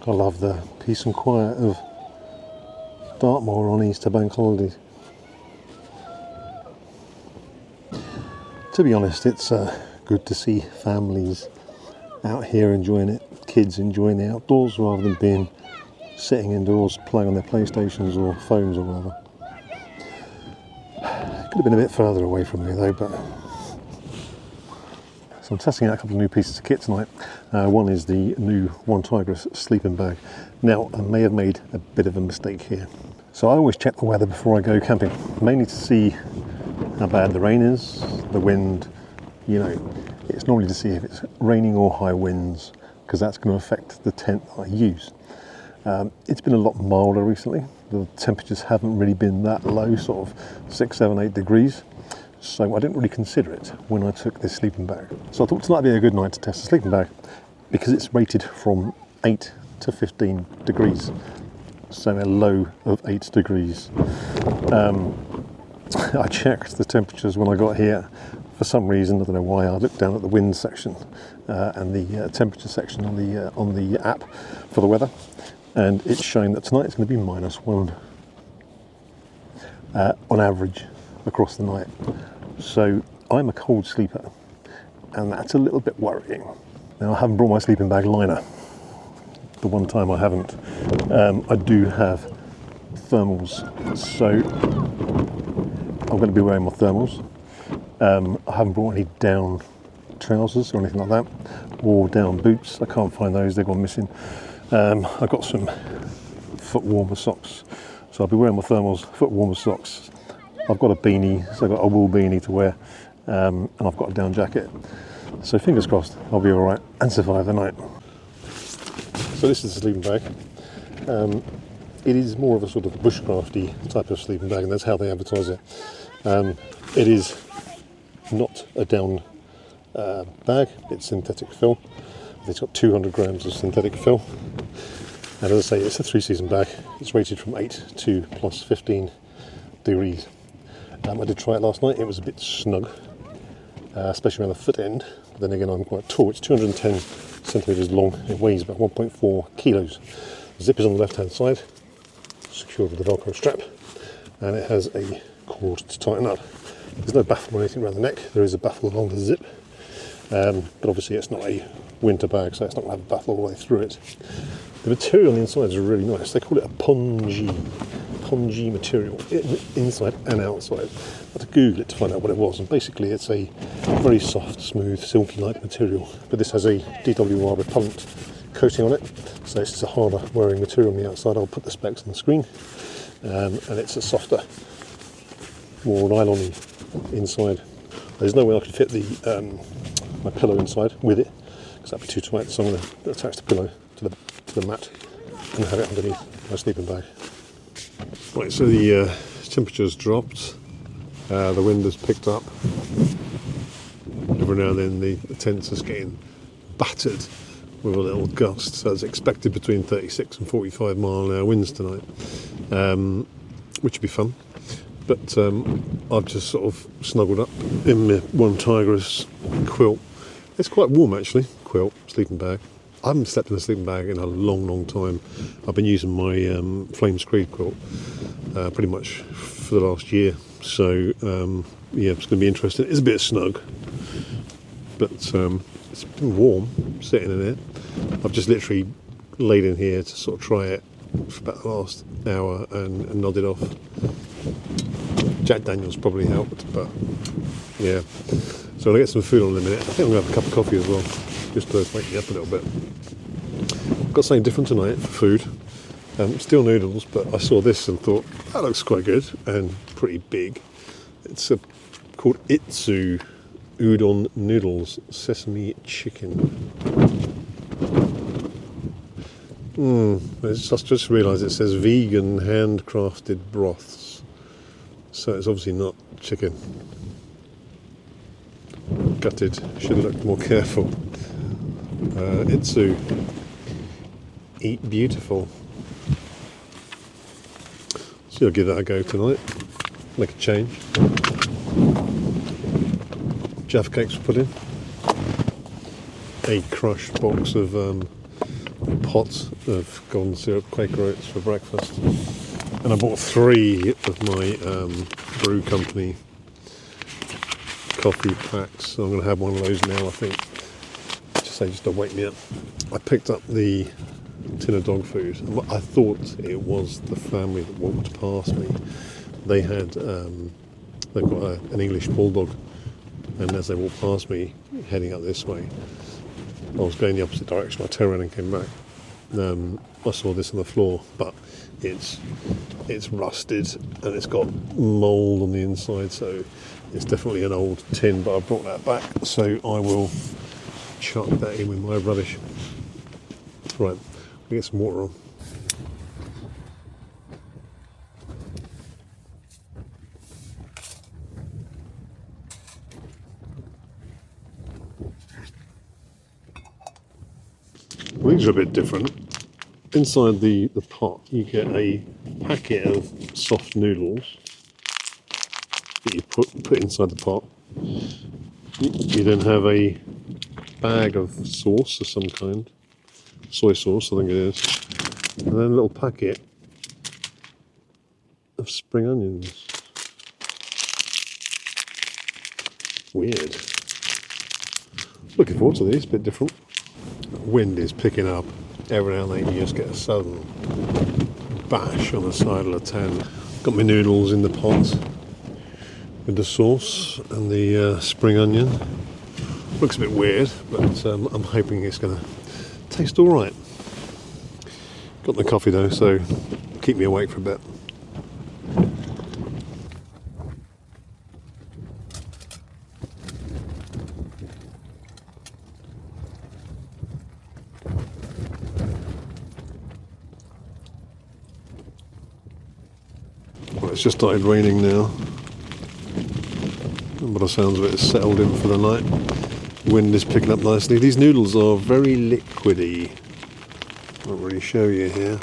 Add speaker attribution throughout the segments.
Speaker 1: I love the peace and quiet of Dartmoor on Easter bank holiday. To be honest, it's good to see families out here enjoying it, kids enjoying the outdoors rather than being sitting indoors playing on their PlayStations or phones or whatever. Could have been a bit further away from me though, but so I'm testing out a couple of new pieces of kit tonight. One is the new Onetigris sleeping bag. Now, I may have made a bit of a mistake here. So I always check the weather before I go camping, mainly to see how bad the rain is, the wind. You know, it's normally to see if it's raining or high winds, because that's going to affect the tent that I use. It's been a lot milder recently. The temperatures haven't really been that low, sort of 6, 7, 8 degrees. So I didn't really consider it when I took this sleeping bag. So I thought tonight would be a good night to test the sleeping bag, because it's rated from 8 to 15 degrees. So a low of 8 degrees. I checked the temperatures when I got here. For some reason, I don't know why, I looked down at the wind section and the temperature section on the app for the weather, and it's showing that tonight it's going to be -1 on average across the night. So I'm a cold sleeper, and that's a little bit worrying. Now, I haven't brought my sleeping bag liner. The one time I haven't. I do have thermals, so I'm going to be wearing my thermals. I haven't brought any down trousers or anything like that, or down boots. I can't find those, they've gone missing. I've got some foot warmer socks, so I'll be wearing my thermals, foot warmer socks. I've got a beanie, so I've got a wool beanie to wear, and I've got a down jacket. So fingers crossed, I'll be all right and survive the night. So this is the sleeping bag. It is more of a sort of bushcrafty type of sleeping bag, and that's how they advertise it. It is not a down bag, it's synthetic fill. It's got 200 grams of synthetic fill. And as I say, it's a 3-season bag. It's rated from 8 to +15 degrees. I did try it last night. It was a bit snug, especially around the foot end. But then again, I'm quite tall. It's 210 centimetres long. It weighs about 1.4 kilos. The zip is on the left-hand side, secured with a Velcro strap, and it has a cord to tighten up. There's no baffle or anything around the neck. There is a baffle along the zip, but obviously it's not a winter bag, so it's not going to have a baffle all the way through it. The material on the inside is really nice. They call it a pongee material, inside and outside. I had to Google it to find out what it was, and basically it's a very soft, smooth, silky-like material, but this has a DWR repellent coating on it, so it's just a harder wearing material on the outside. I'll put the specs on the screen, and it's a softer, more nylon-y inside. There's no way I could fit the my pillow inside with it, because that'd be too tight, so I'm going to attach the pillow to the mat and have it underneath my sleeping bag. Right, so the temperature's dropped, the wind has picked up. Every now and then the tent's just getting battered with a little gust, so it's expected between 36 and 45 mile-an-hour winds tonight, which would be fun. But I've just sort of snuggled up in my Onetigris quilt. It's quite warm actually, quilt, sleeping bag. I haven't slept in a sleeping bag in a long time. I've been using my Flame Screed quilt pretty much for the last year. So yeah, it's going to be interesting. It's a bit snug, but it's been warm sitting in it. I've just literally laid in here to sort of try it for about the last hour and nodded off. Jack Daniels probably helped, but yeah. So I'll get some food on in a minute. I think I'm going to have a cup of coffee as well, just to wake me up a little bit. Got something different tonight for food. Still noodles, but I saw this and thought, that looks quite good and pretty big. It's called Itsu Udon Noodles Sesame Chicken. I just realised it says vegan handcrafted broths. So it's obviously not chicken. Gutted, should have looked more careful. Itsu, eat beautiful. So I'll give that a go tonight. Make a change. Jaffa cakes for pudding. A crushed box of pot of golden syrup Quaker oats for breakfast, and I bought 3 of my brew company coffee packs, so I'm going to have one of those now, I think, just to wake me up. I picked up the tin of dog food. I thought it was the family that walked past me. They had, they've got an English bulldog, and as they walked past me, heading up this way, I was going the opposite direction. I turned around and came back. I saw this on the floor, but it's rusted and it's got mould on the inside, so it's definitely an old tin, but I brought that back, so I will chuck that in with my rubbish. Right, we get some water on. Well, these are a bit different. Inside the pot you get a packet of soft noodles that you put inside the pot. You then have a bag of sauce of some kind, soy sauce I think it is, and then a little packet of spring onions. Weird. Looking forward to these, a bit different. Wind is picking up. Every now and then you just get a sudden bash on the side of the tent. Got my noodles in the pot with the sauce and the spring onion. Looks a bit weird, but I'm hoping it's going to taste all right. Got the coffee though, so keep me awake for a bit. Well, it's just started raining now, but the sounds of it is settled in for the night. Wind is picking up nicely. These noodles are very liquidy. Can't really show you here.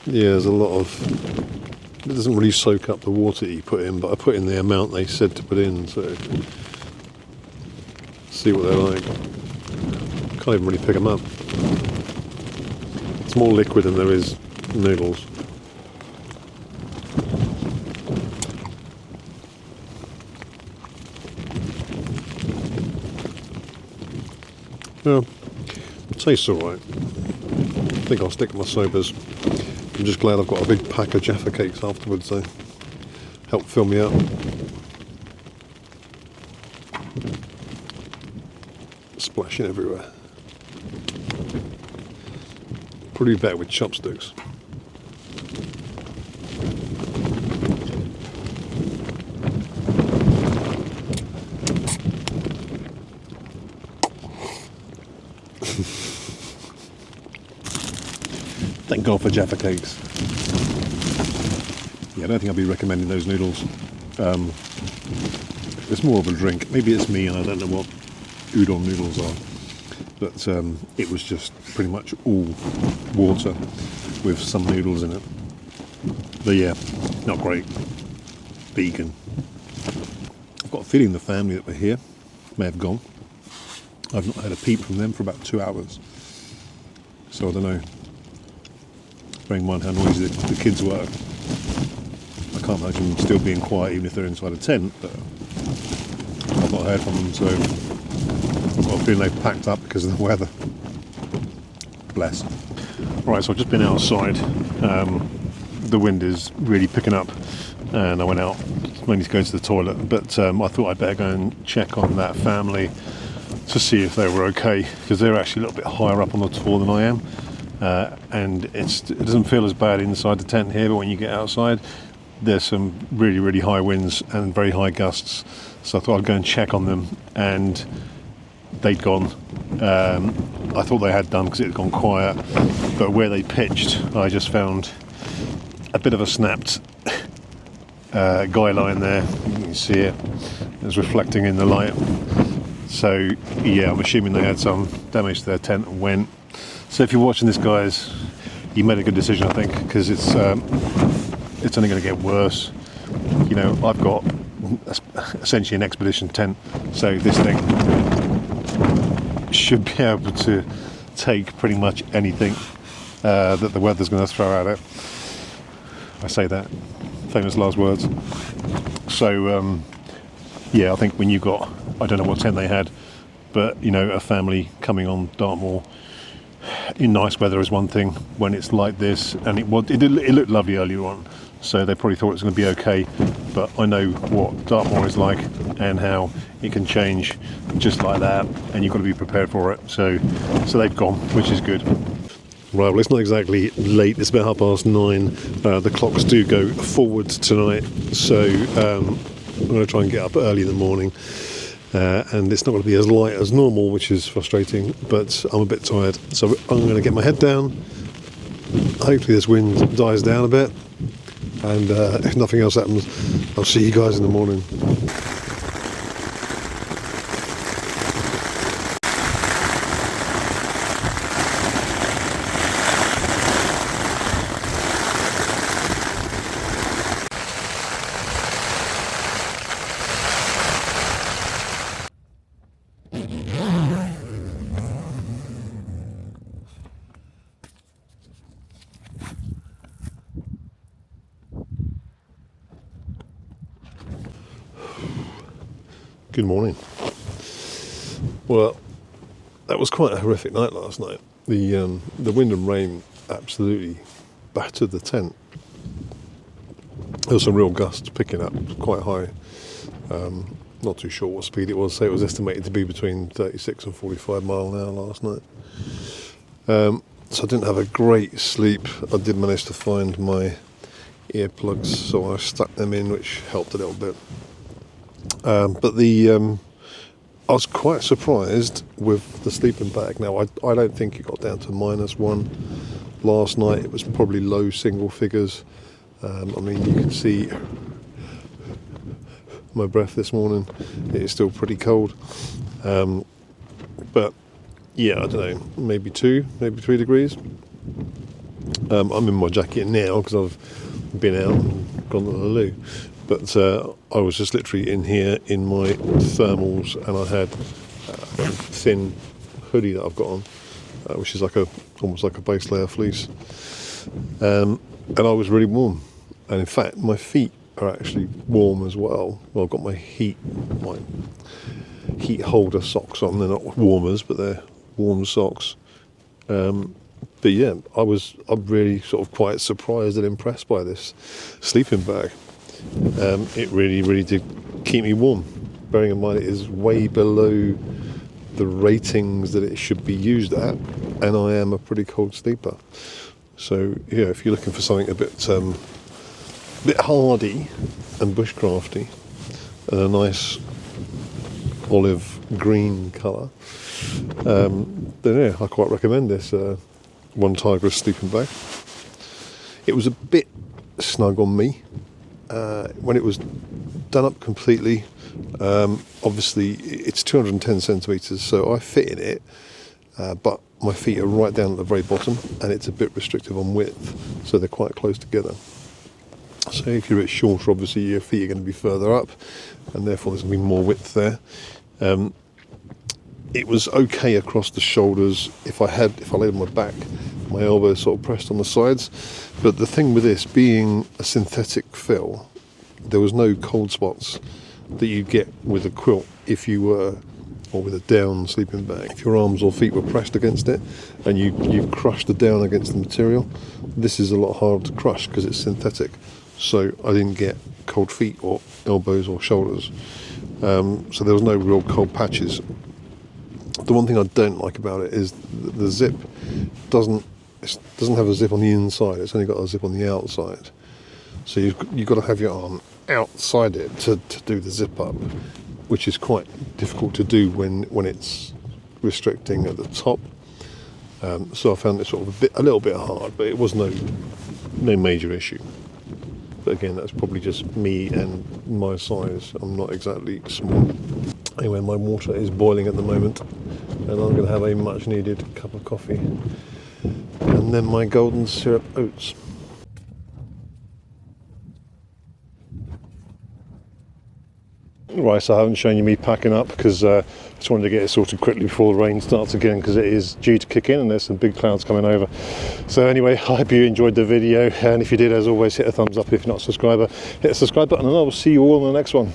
Speaker 1: Yeah, there's a lot of... It doesn't really soak up the water that you put in, but I put in the amount they said to put in, so... See what they're like. Can't even really pick them up. It's more liquid than there is noodles. Yeah, tastes alright. I think I'll stick to my sobers. I'm just glad I've got a big pack of Jaffa cakes afterwards, so help fill me up. Splashing everywhere. Probably better with chopsticks. Thank God for Jaffa cakes. Yeah, I don't think I'll be recommending those noodles. It's more of a drink. Maybe it's me and I don't know what udon noodles are. But it was just pretty much all water with some noodles in it. But yeah, not great. Vegan. I've got a feeling the family that were here may have gone. I've not had a peep from them for about 2 hours. So I don't know. Bearing in mind how noisy the kids were. I can't imagine them still being quiet even if they're inside a tent, but I've not heard from them, so I've got a feeling they've packed up because of the weather. Bless. Right, so I've just been outside. The wind is really picking up and I went out mainly to go to the toilet, but I thought I'd better go and check on that family to see if they were okay, because they're actually a little bit higher up on the tour than I am. And it doesn't feel as bad inside the tent here, but when you get outside there's some really, really high winds and very high gusts, so I thought I'd go and check on them, and they'd gone. I thought they had done because it had gone quiet, but where they pitched I just found a bit of a snapped guy line there. You can see it, it's reflecting in the light, so yeah, I'm assuming they had some damage to their tent and went. So if you're watching this, guys, you made a good decision, I think, because it's only going to get worse. You know, I've got essentially an expedition tent, so this thing should be able to take pretty much anything that the weather's going to throw at it. I say that, famous last words. So yeah, I think when you got, I don't know what tent they had, but you know, a family coming on Dartmoor in nice weather is one thing. When it's like this, and it looked lovely earlier on, so they probably thought it was going to be okay. But I know what Dartmoor is like and how it can change just like that, and you've got to be prepared for it. So they've gone, which is good. Right, well, it's not exactly late. It's about 9:30. The clocks do go forwards tonight, so I'm going to try and get up early in the morning. And it's not going to be as light as normal, which is frustrating, but I'm a bit tired. So I'm going to get my head down. Hopefully this wind dies down a bit. And if nothing else happens, I'll see you guys in the morning. Good morning. Well, that was quite a horrific night last night. The wind and rain absolutely battered the tent. There was some real gusts picking up quite high. Not too sure what speed it was. So it was estimated to be between 36 and 45 mile an hour last night. So I didn't have a great sleep. I did manage to find my earplugs, so I stuck them in, which helped a little bit. But I was quite surprised with the sleeping bag. Now, I don't think it got down to -1 last night. It was probably low single figures. I mean, you can see my breath this morning. It is still pretty cold. But yeah, I don't know, maybe 2, maybe 3 degrees. I'm in my jacket now because I've been out and gone to the loo. But I was just literally in here in my thermals, and I had a thin hoodie that I've got on, which is almost like a base layer fleece. And I was really warm. And in fact, my feet are actually warm as well. Well, I've got my heat holder socks on. They're not warmers, but they're warm socks. But yeah, I'm really sort of quite surprised and impressed by this sleeping bag. It really, really did keep me warm. Bearing in mind it is way below the ratings that it should be used at, and I am a pretty cold sleeper. So yeah, if you're looking for something a bit hardy and bushcrafty, and a nice olive green colour, then yeah, I quite recommend this Onetigris sleeping bag. It was a bit snug on me. When it was done up completely, obviously it's 210 centimetres, so I fit in it, but my feet are right down at the very bottom, and it's a bit restrictive on width, so they're quite close together. So if you're a bit shorter, obviously your feet are going to be further up, and therefore there's going to be more width there. It was okay across the shoulders. If I laid on my back, my elbows sort of pressed on the sides. But the thing with this being a synthetic fill, there was no cold spots that you get with a quilt if you were, or with a down sleeping bag. If your arms or feet were pressed against it and you crushed the down against the material, this is a lot harder to crush because it's synthetic. So I didn't get cold feet or elbows or shoulders. So there was no real cold patches. The one thing I don't like about it is the zip doesn't have a zip on the inside. It's only got a zip on the outside. So you've got to have your arm outside it to do the zip up, which is quite difficult to do when it's restricting at the top. So I found it sort of a little bit hard, but it was no major issue. But again, that's probably just me and my size. I'm not exactly small. Anyway, my water is boiling at the moment, and I'm going to have a much needed cup of coffee, and then my golden syrup oats. Right, so I haven't shown you me packing up because I just wanted to get it sorted quickly before the rain starts again, because it is due to kick in and there's some big clouds coming over. So anyway, I hope you enjoyed the video, and if you did, as always, hit a thumbs up. If you're not a subscriber, hit the subscribe button, and I will see you all in the next one.